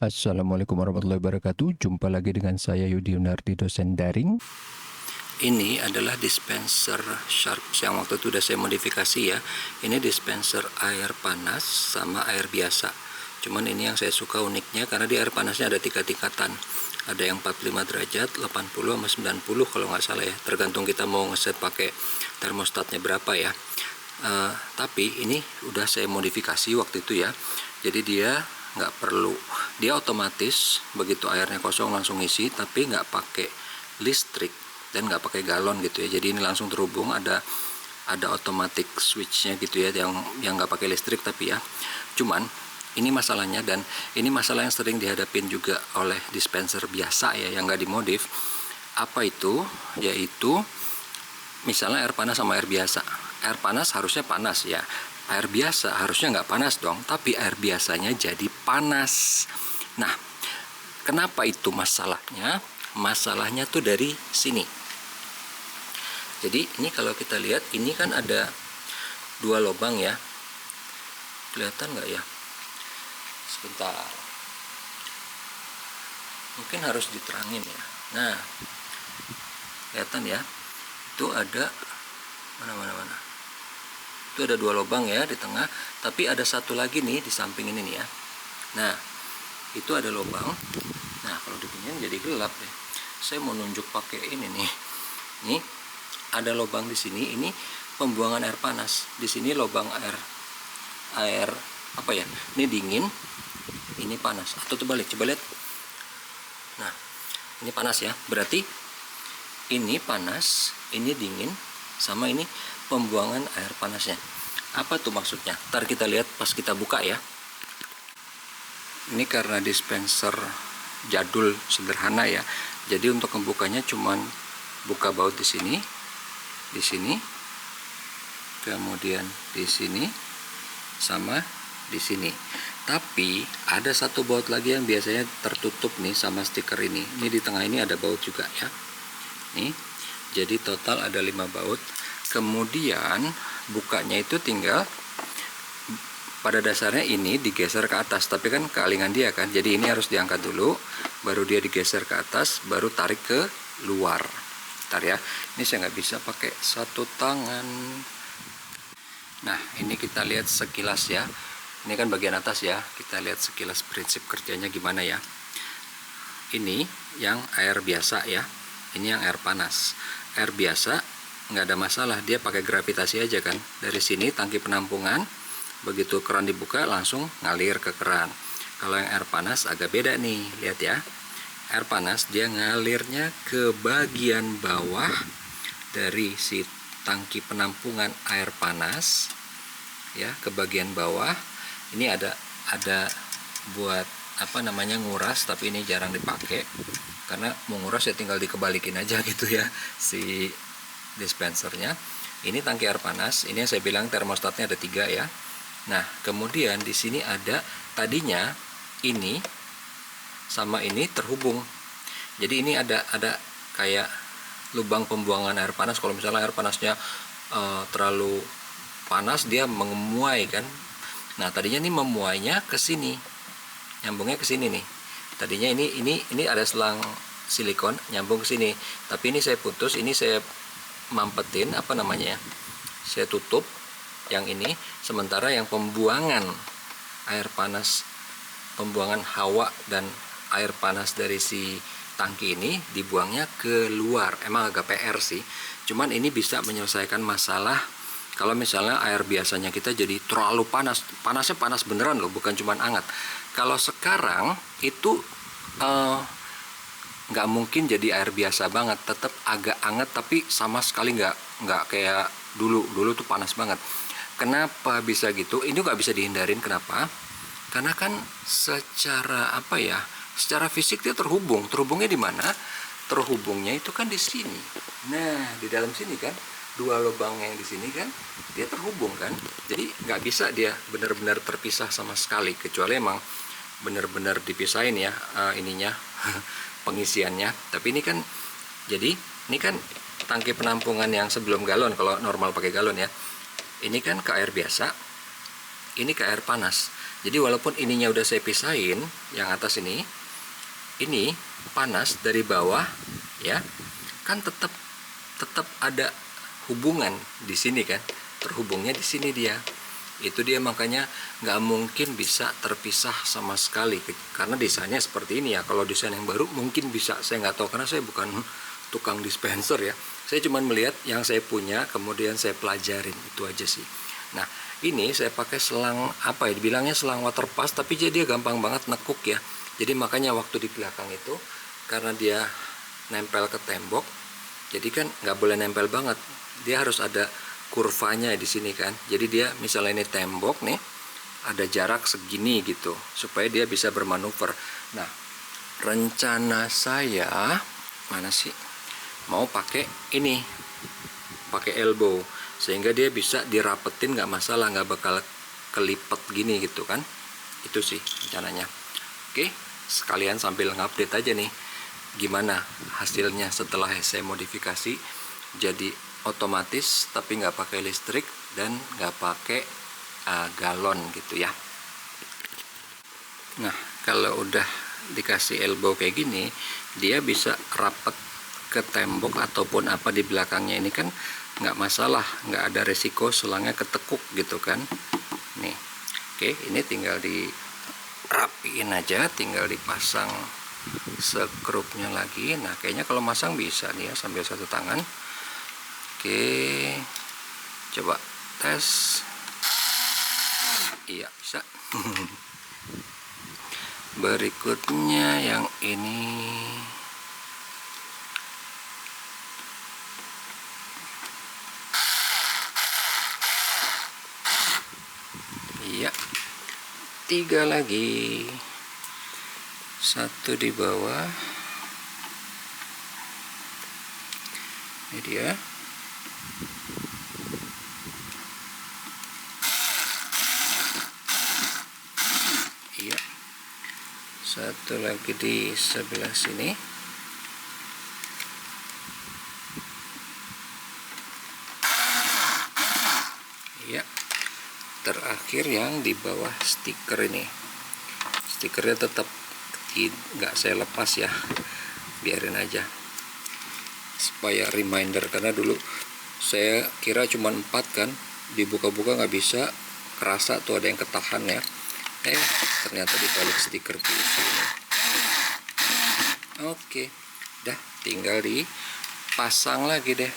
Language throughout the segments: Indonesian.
Assalamualaikum warahmatullahi wabarakatuh. Jumpa lagi dengan saya Yudi Yunardi, dosen daring. Ini adalah dispenser Sharp yang waktu itu udah saya modifikasi ya. Ini dispenser air panas sama air biasa. Cuman ini yang saya suka uniknya karena di air panasnya ada 3 tingkatan. Ada yang 45 derajat, 80 sama 90 kalau nggak salah ya. Tergantung kita mau ngeset pakai termostatnya berapa ya. Tapi ini udah saya modifikasi waktu itu ya. Jadi dia nggak perlu, dia otomatis begitu airnya kosong langsung isi, tapi nggak pakai listrik dan nggak pakai galon gitu ya. Jadi ini langsung terhubung, ada automatic switchnya gitu ya, yang nggak pakai listrik tapi ya. Cuman ini masalahnya, dan ini masalah yang sering dihadapin juga oleh dispenser biasa ya, yang nggak dimodif. Apa itu? Yaitu misalnya air panas sama air biasa. Air panas harusnya panas ya, air biasa harusnya nggak panas dong, tapi air biasanya jadi panas. Nah, kenapa itu masalahnya? Masalahnya tuh dari sini. Jadi ini kalau kita lihat, ini kan ada 2 lubang ya. Kelihatan nggak ya? Sebentar. Mungkin harus diterangin ya. Nah, kelihatan ya? Itu ada mana. Itu ada 2 lubang ya di tengah, tapi ada satu lagi nih di samping ini nih ya. Nah, itu ada lubang. Nah, kalau dipindahin jadi gelap ya. Saya mau nunjuk pakai ini nih. Nih, ada lubang di sini, ini pembuangan air panas. Di sini lubang air apa ya? Ini dingin, ini panas. Atau terbalik, coba lihat. Nah, ini panas ya. Berarti ini panas, ini dingin, sama ini pembuangan air panasnya. Apa tuh maksudnya? Ntar kita lihat pas kita buka ya. Ini karena dispenser jadul sederhana ya. Jadi untuk membukanya cuman buka baut di sini, kemudian di sini, sama di sini. Tapi ada satu baut lagi yang biasanya tertutup nih sama stiker ini. Ini di tengah ini ada baut juga ya. Nih, jadi total ada 5 baut. Kemudian bukanya itu tinggal pada dasarnya ini digeser ke atas, tapi kan kealingan dia kan, jadi ini harus diangkat dulu, baru dia digeser ke atas, baru tarik ke luar. Bentar ya, ini saya nggak bisa pakai satu tangan. Nah, ini kita lihat sekilas ya. Ini kan bagian atas ya, kita lihat sekilas prinsip kerjanya gimana ya. Ini yang air biasa ya, ini yang air panas. Air biasa nggak ada masalah, dia pakai gravitasi aja kan. Dari sini tangki penampungan, begitu keran dibuka langsung ngalir ke keran. Kalau yang air panas agak beda nih, lihat ya. Air panas dia ngalirnya ke bagian bawah dari si tangki penampungan air panas ya, ke bagian bawah. Ini ada buat apa namanya, nguras, tapi ini jarang dipakai karena mau nguras ya tinggal dikebalikin aja gitu ya si dispensernya. Ini tangki air panas, ini yang saya bilang termostatnya ada 3 ya. Nah, kemudian di sini ada, tadinya ini sama ini terhubung. Jadi ini ada kayak lubang pembuangan air panas. Kalau misalnya air panasnya terlalu panas, dia mengemuai kan. Nah, tadinya ini memuainya ke sini, nyambungnya ke sini nih. Tadinya ini ada selang silikon nyambung ke sini, tapi ini saya putus, ini saya mampetin apa namanya ya, saya tutup yang ini, sementara yang pembuangan air panas, pembuangan hawa dan air panas dari si tangki ini dibuangnya ke luar. Emang agak PR sih, cuman ini bisa menyelesaikan masalah kalau misalnya air biasanya kita jadi terlalu panas, panasnya panas beneran loh, bukan cuman hangat. Kalau sekarang itu nggak mungkin jadi air biasa banget, tetap agak hangat, tapi sama sekali nggak kayak dulu tuh panas banget. Kenapa bisa gitu? Ini nggak bisa dihindarin. Kenapa? Karena kan secara apa ya, secara fisik dia terhubungnya di mana? Terhubungnya itu kan di sini. Nah, di dalam sini kan 2 lubang yang di sini kan dia terhubung kan, jadi nggak bisa dia benar-benar terpisah sama sekali, kecuali emang benar-benar dipisahin ya ininya pengisiannya. Tapi ini kan, jadi ini kan tangki penampungan yang sebelum galon, kalau normal pakai galon ya. Ini kan ke air biasa, ini ke air panas. Jadi walaupun ininya udah saya pisahin, yang atas ini panas dari bawah ya, kan tetap ada hubungan di sini kan, terhubungnya di sini dia. Itu dia makanya nggak mungkin bisa terpisah sama sekali, karena desainnya seperti ini ya. Kalau desain yang baru mungkin bisa, saya nggak tahu karena saya bukan tukang dispenser ya. Saya cuma melihat yang saya punya, kemudian saya pelajarin, itu aja sih. Nah ini saya pakai selang apa ya, dibilangnya selang water pass, tapi jadi dia gampang banget nekuk ya. Jadi makanya waktu di belakang itu, karena dia nempel ke tembok, jadi kan nggak boleh nempel banget, dia harus ada kurvanya di sini kan. Jadi dia misalnya ini tembok nih, ada jarak segini gitu supaya dia bisa bermanuver. Nah rencana saya mana sih, mau pakai ini, pakai elbow, sehingga dia bisa dirapetin nggak masalah, nggak bakal kelipet gini gitu kan. Itu sih rencananya. Oke, sekalian sambil ngupdate aja nih gimana hasilnya setelah saya modifikasi jadi otomatis tapi nggak pakai listrik dan nggak pakai galon gitu ya. Nah kalau udah dikasih elbow kayak gini, dia bisa rapet ke tembok ataupun apa di belakangnya ini kan nggak masalah, nggak ada resiko selangnya ketekuk gitu kan. Nih oke, ini tinggal dirapiin aja, tinggal dipasang sekrupnya lagi. Nah kayaknya kalau masang bisa nih ya sambil satu tangan. Oke, coba tes. Iya bisa. Berikutnya yang ini. Iya, 3 lagi, 1 di bawah. Ini dia. Iya, 1 lagi di sebelah sini. Iya, terakhir yang di bawah stiker ini. Stikernya tetap nggak saya lepas ya, biarin aja supaya reminder, karena dulu saya kira cuma 4 kan, dibuka-buka nggak bisa, kerasa tuh ada yang ketahan ya. Ternyata dibalik stiker PVC ini. Oke, dah tinggal dipasang lagi deh.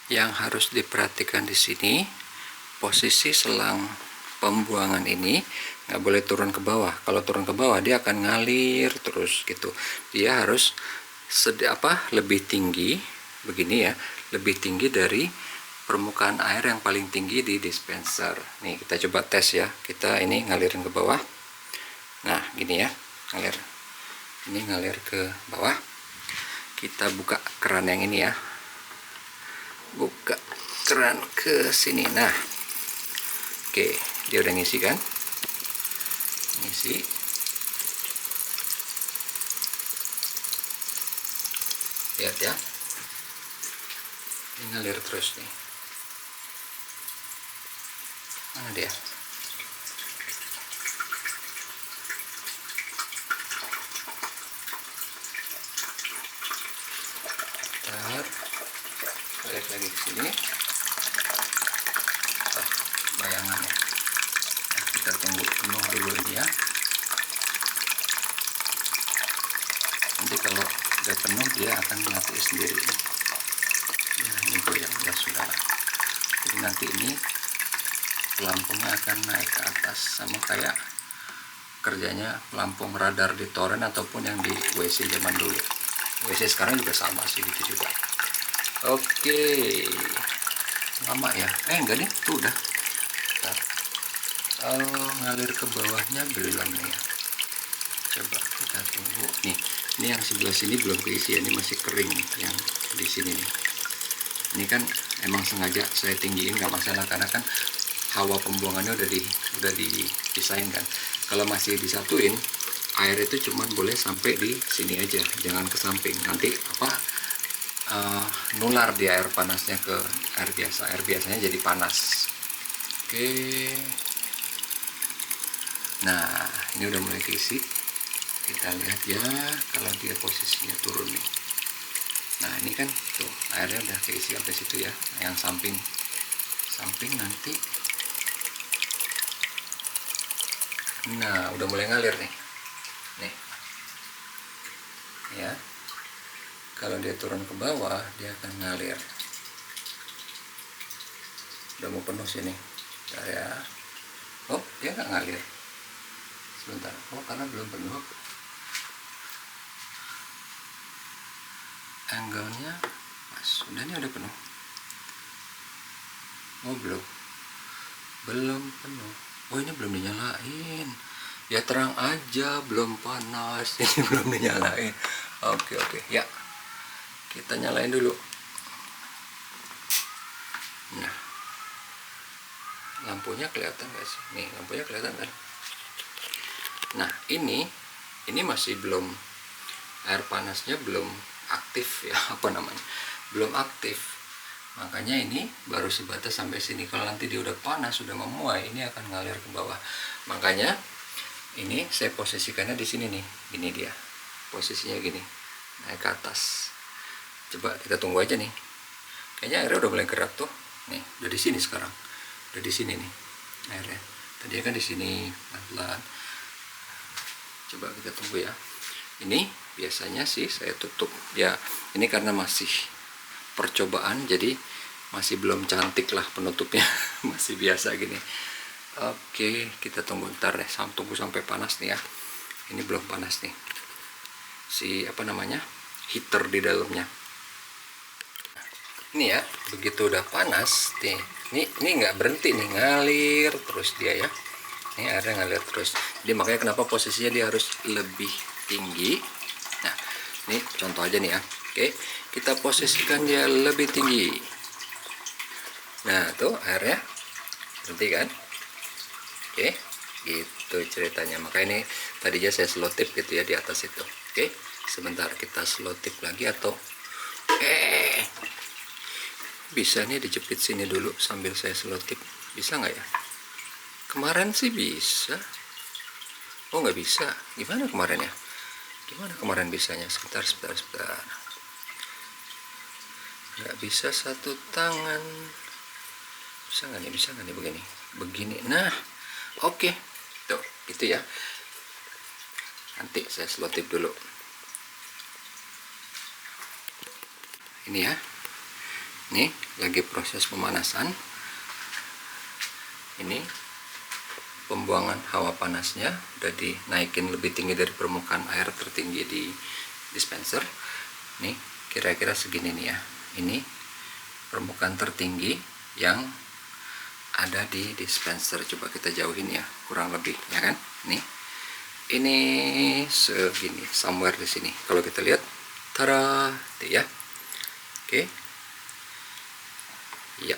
Yang harus diperhatikan di sini, posisi selang pembuangan ini nggak boleh turun ke bawah. Kalau turun ke bawah dia akan ngalir terus gitu. Dia harus lebih tinggi begini ya, lebih tinggi dari permukaan air yang paling tinggi di dispenser. Nih kita coba tes ya, kita ini ngalirin ke bawah. Nah gini ya, ngalir, ini ngalir ke bawah. Kita buka keran yang ini ya, buka keran ke sini. Nah oke, dia udah ngisi kan, ngisi. Lihat ya, ini ngalir terus nih. Mana dia? Bentar, balik lagi ke sini. Bayangannya. Nah, kita tunggu penuh dulu ini ya. Nanti kalau udah penuh dia akan mati sendiri. Ya, ini goyang ya sudah. Jadi nanti ini pelampungnya akan naik ke atas, sama kayak kerjanya pelampung radar di toren ataupun yang di WC zaman dulu. WC sekarang juga sama sih gitu juga. Oke, lama ya? Enggak nih, tuh udah. Bentar. Ngalir ke bawahnya belum nih ya. Coba kita tunggu. Nih, ini yang sebelah sini belum keisi ya, ini masih kering nih, yang di sini nih. Ini kan emang sengaja saya tinggiin, nggak masalah karena kan hawa pembuangannya udah didesain kan. Kalau masih disatuin, air itu cuma boleh sampai di sini aja, jangan ke samping. Nanti nular di air panasnya ke air biasa. Air biasanya jadi panas. Oke. Nah, ini udah mulai keisi. Kita lihat ya kalau dia posisinya turun nih. Nah, ini kan tuh airnya udah keisi sampai situ ya. Yang samping nanti. Nah, udah mulai ngalir nih. Nih. Ya. Kalau dia turun ke bawah, dia akan ngalir. Udah mau penuh sini. Bentar ya. Oh, dia nggak ngalir. Sebentar. Oh, karena belum penuh. Angle-nya pas. Udah, ini udah penuh. Oh, belum penuh. Oh, ini belum dinyalain. Ya terang aja, belum panas. Ini belum dinyalain. Oke, ya. Kita nyalain dulu. Nah, lampunya kelihatan nggak sih? Nih, lampunya kelihatan kan? Nah, ini masih belum, air panasnya belum aktif ya, apa namanya? Belum aktif. Makanya ini baru sebatas sampai sini. Kalau nanti dia udah panas, sudah memuai, ini akan ngalir ke bawah. Makanya ini saya posisikannya di sini nih. Ini dia. Posisinya gini. Naik ke atas. Coba kita tunggu aja nih. Kayaknya airnya udah mulai gerak tuh. Nih, udah di sini sekarang. Udah di sini nih airnya. Tadi kan di sini pelan-pelan. Coba kita tunggu ya. Ini biasanya sih saya tutup. Ya, ini karena masih percobaan, jadi masih belum cantik lah penutupnya. Masih biasa gini. Oke, kita tunggu ntar deh. Tunggu sampai panas nih ya. Ini belum panas nih. Si apa namanya? Heater di dalamnya. Ini ya, begitu udah panas nih, ini nggak berhenti nih, ngalir terus dia ya. Ini airnya ngalir terus. Jadi makanya kenapa posisinya dia harus lebih tinggi. Nah, ini contoh aja nih ya. Oke, kita posisikan dia lebih tinggi. Nah, tuh airnya berhenti kan? Oke, gitu ceritanya. Makanya ini tadinya saya selotip gitu ya di atas itu. Oke, sebentar kita selotip lagi atau bisa nih dijepit sini dulu sambil saya selotip. Bisa nggak ya? Kemarin sih bisa. Oh, nggak bisa. Gimana kemarin ya? Gimana kemarin bisanya? Sebentar. Nggak bisa satu tangan. Bisa nggak nih begini. Nah, oke. Tuh, gitu ya. Nanti saya selotip dulu. Ini ya. Nih, lagi proses pemanasan. Ini pembuangan hawa panasnya udah dinaikin lebih tinggi dari permukaan air tertinggi di dispenser. Nih, kira-kira segini nih ya. Ini permukaan tertinggi yang ada di dispenser. Coba kita jauhin ya, kurang lebih ya kan? Nih. Ini segini, somewhere di sini. Kalau kita lihat, tara, ya. Oke. Ya.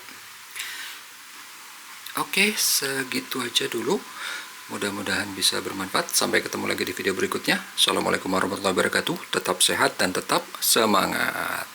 Oke, segitu aja dulu. Mudah-mudahan bisa bermanfaat. Sampai ketemu lagi di video berikutnya. Assalamualaikum warahmatullahi wabarakatuh. Tetap sehat dan tetap semangat.